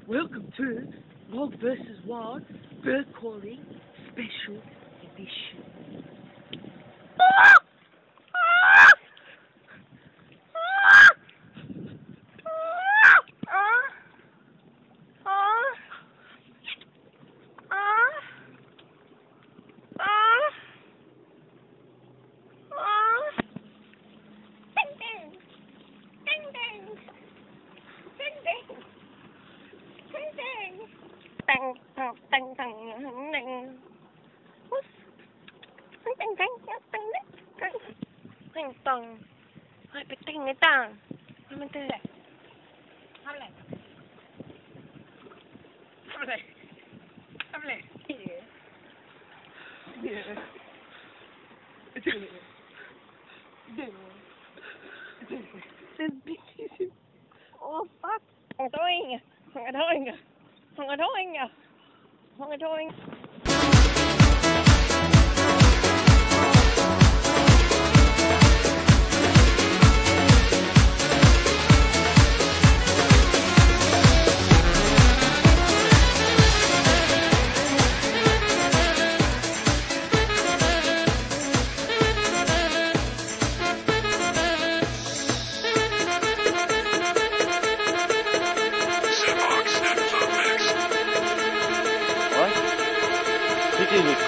Welcome to WOG versus WOG Bird Calling Special Edition. Tầng hai cái tầng cái tầng mình thế này Hấp này oh fuck không có doing không có doing không có doing không có doing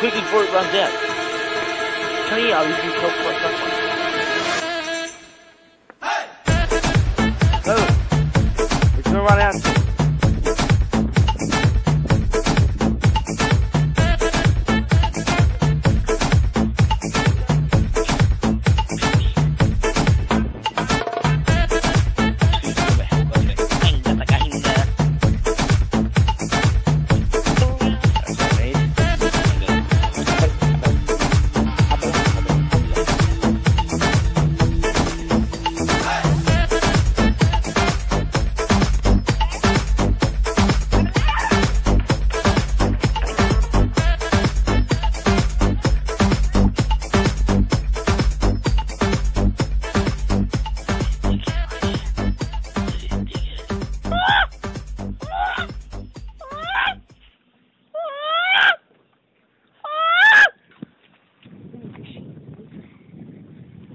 Quickly before it runs out. Tell you, I will do help for someone. Hey! So, it's gonna run out soon.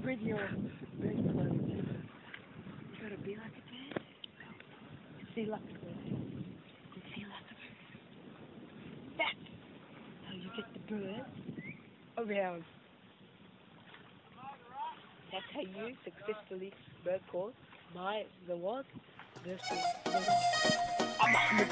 With your bird clothes, you gotta be like a bird. See like a bird. You feel like a bird. That's how you get the bird around. That's how you successfully bird call the WOG versus the WOG. I'm mohamed.